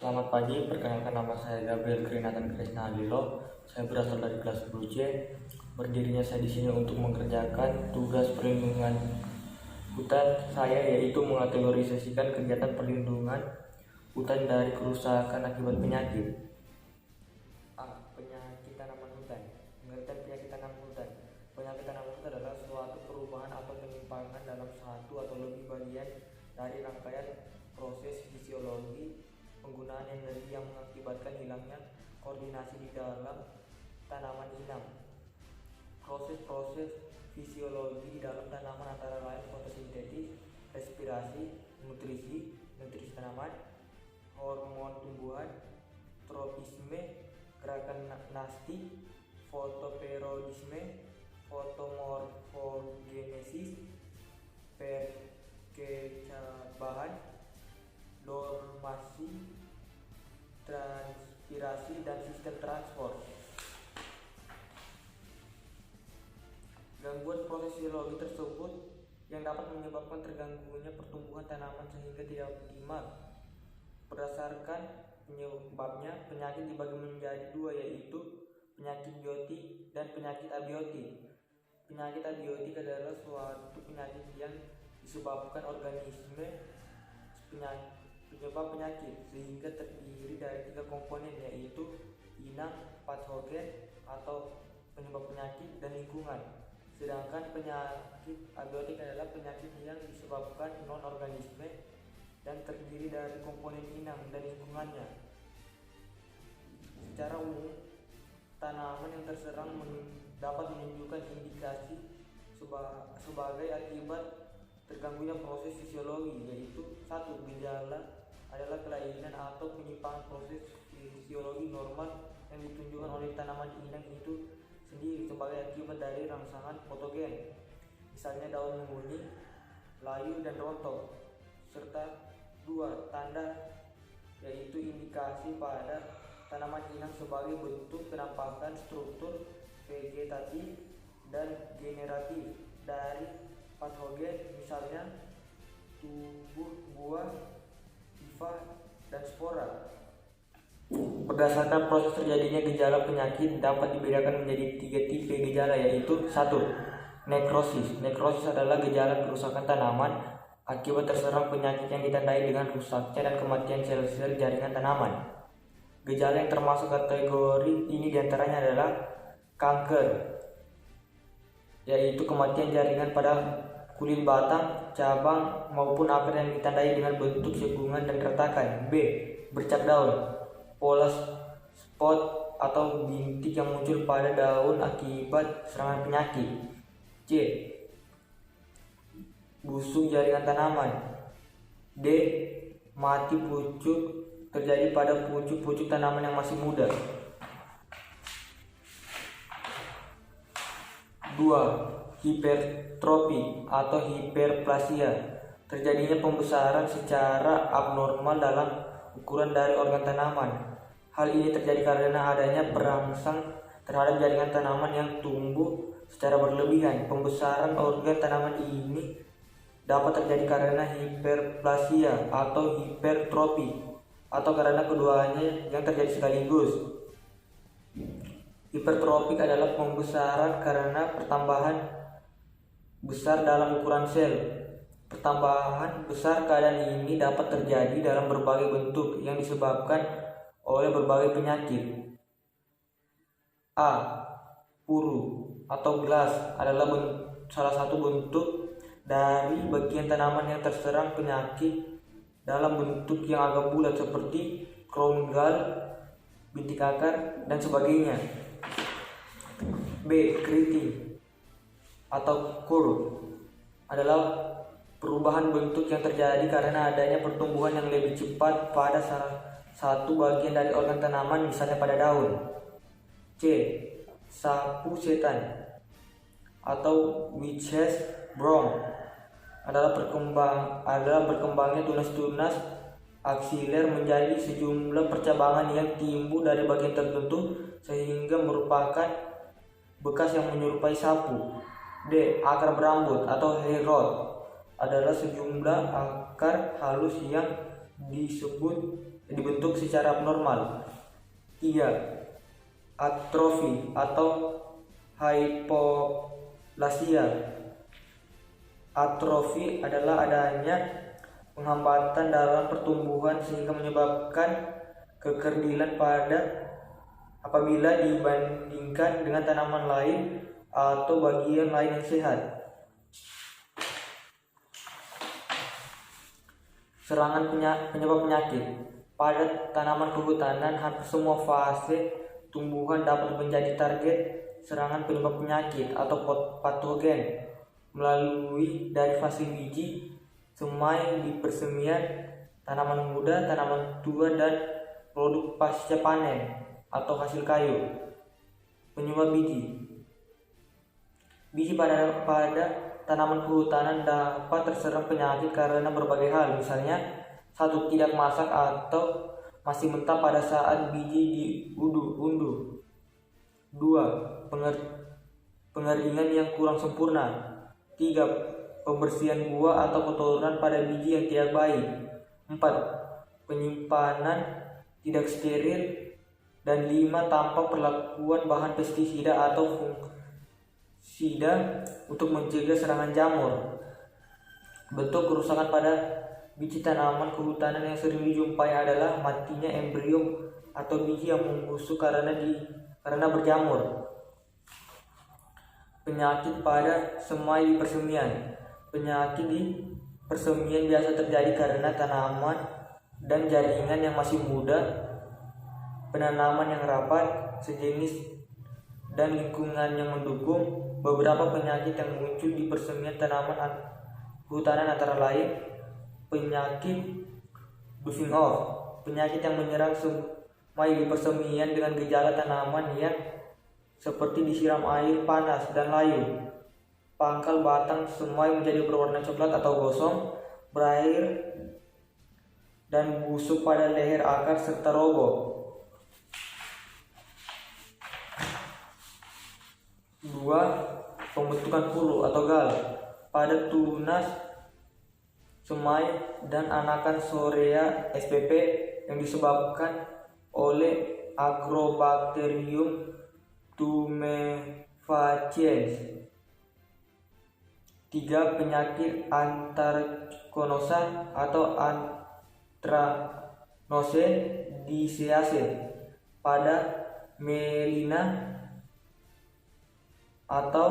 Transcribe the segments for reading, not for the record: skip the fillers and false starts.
Selamat pagi, perkenalkan nama saya Gabriel Krinatan Krisna Alilo. Saya berasal dari kelas 10C. Berdirinya saya di sini untuk mengerjakan tugas perlindungan hutan saya, yaitu mengategorisasikan kegiatan perlindungan hutan dari kerusakan akibat penyakit. A. Penyakit tanaman hutan. Pengertian penyakit tanaman hutan. Penyakit tanaman hutan adalah suatu perubahan atau penyimpangan dalam satu atau lebih bagian dari rangkaian proses fisiologi penggunaan energi yang mengakibatkan hilangnya koordinasi di dalam tanaman inang. Proses-proses fisiologi di dalam tanaman antara lain fotosintesis, respirasi, nutrisi tanaman, hormon tumbuhan, tropisme, gerakan nasti, fotoperodisme, fotomorfogenesis, perkecabahan, dormasi, transpirasi, dan sistem transport. Gangguan proses fisiologi tersebut yang dapat menyebabkan terganggunya pertumbuhan tanaman sehingga tidak optimal. Berdasarkan penyebabnya, penyakit dibagi menjadi dua, yaitu penyakit biotik dan penyakit abiotik. Penyakit abiotik adalah suatu penyakit yang disebabkan organisme penyebab penyakit, sehingga terdiri dari 3 komponen, yaitu inang, patogen atau penyebab penyakit, dan lingkungan. Sedangkan penyakit abiotik adalah penyakit yang disebabkan non-organisme dan terdiri dari komponen inang dan lingkungannya. Secara umum, tanaman yang terserang dapat menunjukkan indikasi sebagai akibat terganggunya proses fisiologi, yaitu 1. Gejala adalah kelainan atau penyimpangan proses fisiologi normal yang ditunjukkan oleh tanaman inang itu sendiri sebagai akibat dari rangsangan patogen, misalnya daun menguning, layu, dan rontok. Serta 2. Tanda, yaitu indikasi pada tanaman inang sebagai bentuk penampakan struktur vegetatif dan generatif dari patogen, misalnya tubuh buah, hifa, dan spora. Berdasarkan proses terjadinya gejala penyakit dapat dibedakan menjadi 3 tipe gejala, yaitu 1. Nekrosis. Nekrosis adalah gejala kerusakan tanaman akibat terserang penyakit yang ditandai dengan rusaknya dan kematian sel-sel jaringan tanaman. Gejala yang termasuk kategori ini diantaranya adalah kanker, yaitu kematian jaringan pada kulit batang, cabang, maupun akar yang ditandai dengan bentuk cekungan dan retakan. B. Bercak daun. Pola spot atau bintik yang muncul pada daun akibat serangan penyakit. C. Busuk jaringan tanaman. D. Mati pucuk terjadi pada pucuk-pucuk tanaman yang masih muda. 2. Hipertrofi atau hiperplasia. Terjadinya pembesaran secara abnormal dalam ukuran dari organ tanaman. Hal ini terjadi karena adanya perangsang terhadap jaringan tanaman yang tumbuh secara berlebihan. Pembesaran organ tanaman ini dapat terjadi karena hiperplasia atau hipertrofi, atau karena keduanya yang terjadi sekaligus. Hipertrofik adalah pembesaran karena pertambahan besar dalam ukuran sel. Pertambahan besar keadaan ini dapat terjadi dalam berbagai bentuk yang disebabkan oleh berbagai penyakit. A. Puru atau gelas adalah salah satu bentuk dari bagian tanaman yang terserang penyakit dalam bentuk yang agak bulat seperti crown gall, bintik akar, dan sebagainya. B. Keriting atau curl adalah perubahan bentuk yang terjadi karena adanya pertumbuhan yang lebih cepat pada salah satu bagian dari organ tanaman, misalnya pada daun. C. Sapu setan atau witch's broom adalah berkembangnya tunas-tunas aksiler menjadi sejumlah percabangan yang timbul dari bagian tertentu sehingga merupakan bekas yang menyerupai sapu. D. Akar berambut atau hair rod adalah sejumlah akar halus yang disebut dibentuk secara abnormal. 3. Atrofi atau hypoplasia. Atrofi adalah adanya penghambatan dalam pertumbuhan sehingga menyebabkan kekerdilan apabila dibandingkan dengan tanaman lain atau bagian lain yang sehat. Serangan penyebab penyakit. Pada tanaman kehutanan, hampir semua fase tumbuhan dapat menjadi target serangan penyebab penyakit atau patogen melalui dari fase biji, semai di persemian, tanaman muda, tanaman tua, dan produk pasca panen atau hasil kayu. Penyebab biji. Biji pada tanaman kehutanan dapat terserang penyakit karena berbagai hal, misalnya 1. Tidak masak atau masih mentah pada saat biji diunduh. 2. Pengeringan yang kurang sempurna. 3. Pembersihan buah atau kotoran pada biji yang tidak baik. 4. Penyimpanan tidak steril. Dan 5. Tanpa perlakuan bahan pestisida atau fungusida untuk mencegah serangan jamur. Bentuk kerusakan pada biji tanaman kehutanan yang sering dijumpai adalah matinya embrio atau biji yang membusuk karena berjamur. Penyakit pada semai di persemian. Penyakit di persemian biasa terjadi karena tanaman dan jaringan yang masih muda, penanaman yang rapat, sejenis, dan lingkungan yang mendukung. Beberapa penyakit yang muncul di persemian tanaman kehutanan antara lain penyakit buffing off, penyakit yang menyerang semai di persemian dengan gejala tanaman yang seperti disiram air panas dan layu. Pangkal batang semai menjadi berwarna coklat atau gosong, berair, dan busuk pada leher akar serta roboh. 2. Pembentukan pulu atau gal pada tunas semai dan anakan Sorea spp yang disebabkan oleh Agrobacterium tumefaciens. 3. Penyakit anthracnosa atau anthracnose disease pada Melina atau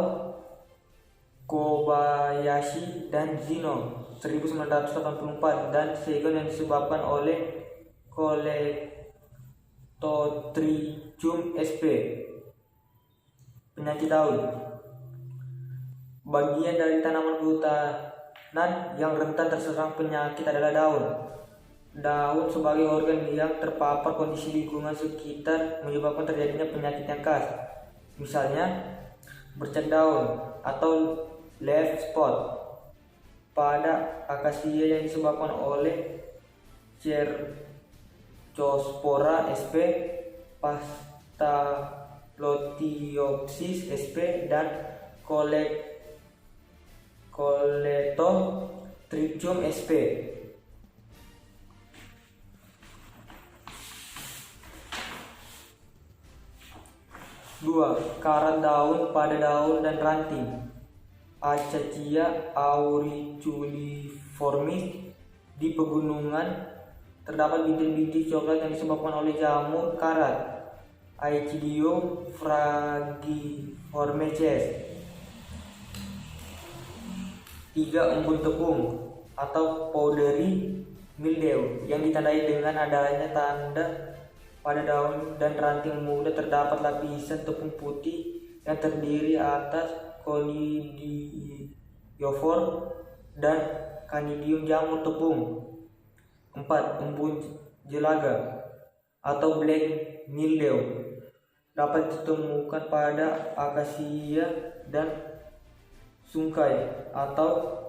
Kobayashi dan Zino 1984 dan Segon yang disebabkan oleh Coleotrichum sp. Penyakit daun. Bagian dari tanaman kehutanan yang rentan terserang penyakit adalah daun. Daun sebagai organ yang terpapar kondisi lingkungan sekitar menyebabkan terjadinya penyakit yang khas. Misalnya bercak daun atau leaf spot pada akasia yang disebabkan oleh Cercospora sp, Pastalotiopsis sp, dan Coleotrichum sp. Dua, karat daun pada daun dan ranting. Acacia auriculiformis. Di pegunungan terdapat bintik-bintik coklat yang disebabkan oleh jamur karat Aegidium fragiformes. 3. Embun tepung atau powdery mildew yang ditandai dengan adanya tanda pada daun dan ranting muda terdapat lapisan tepung putih yang terdiri atas Conidiophore dan Canidium jamur tepung. 4. Embun jelaga atau black mildew dapat ditemukan pada akasia dan sungkai atau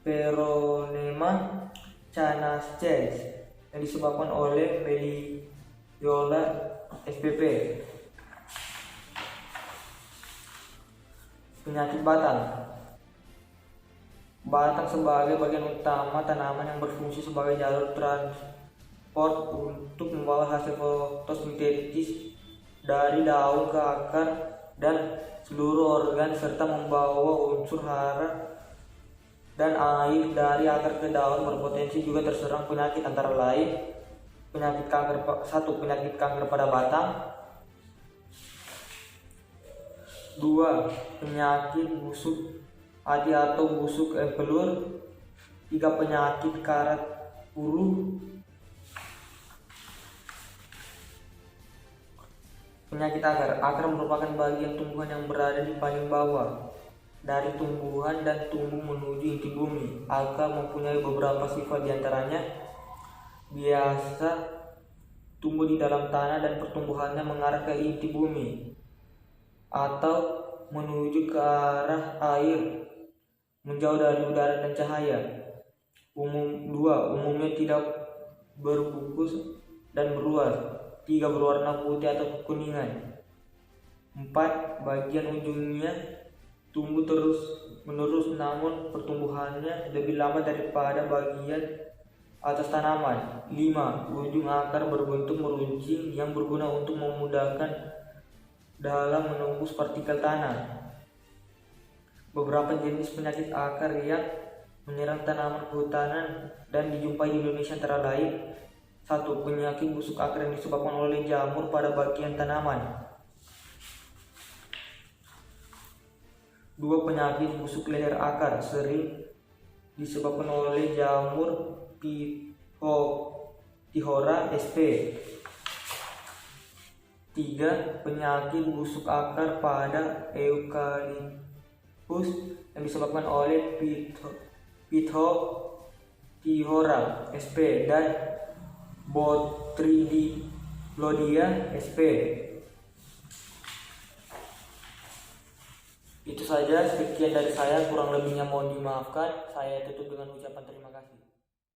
Peronema canascens yang disebabkan oleh Meliola spp. Penyakit batang. Batang sebagai bagian utama tanaman yang berfungsi sebagai jalur untuk membawa hasil fotosintesis dari daun ke akar dan seluruh organ, serta membawa unsur hara dan air dari akar ke daun. Berpotensi juga terserang penyakit antara lain penyakit kanker pada batang, 2 penyakit busuk hati atau busuk empelur, 3 penyakit karat puru. Penyakit akar. Akar merupakan bagian tumbuhan yang berada di paling bawah dari tumbuhan dan tumbuh menuju inti bumi. Akar mempunyai beberapa sifat, diantaranya biasa tumbuh di dalam tanah dan pertumbuhannya mengarah ke inti bumi atau menuju ke arah air, menjauh dari udara dan cahaya. 2. Umumnya tidak berbungkus dan beruang. 3. Berwarna putih atau kekuningan. 4. Bagian ujungnya tumbuh terus menerus, namun pertumbuhannya lebih lambat daripada bagian atas tanaman. 5. Ujung akar berbentuk meruncing yang berguna untuk memudahkan dalam menembus partikel tanah. Beberapa jenis penyakit akar yang menyerang tanaman kehutanan dan dijumpai di Indonesia antara lain: 1. Penyakit busuk akar yang disebabkan oleh jamur pada bagian tanaman. 2. Penyakit busuk leher akar, sering disebabkan oleh jamur Pithora sp. 3. Penyakit busuk akar pada eukaliptus yang disebabkan oleh Pithora sp. dan Botrytis sp. Itu saja, sekian dari saya, kurang lebihnya mohon dimaafkan. Saya tutup dengan ucapan terima kasih.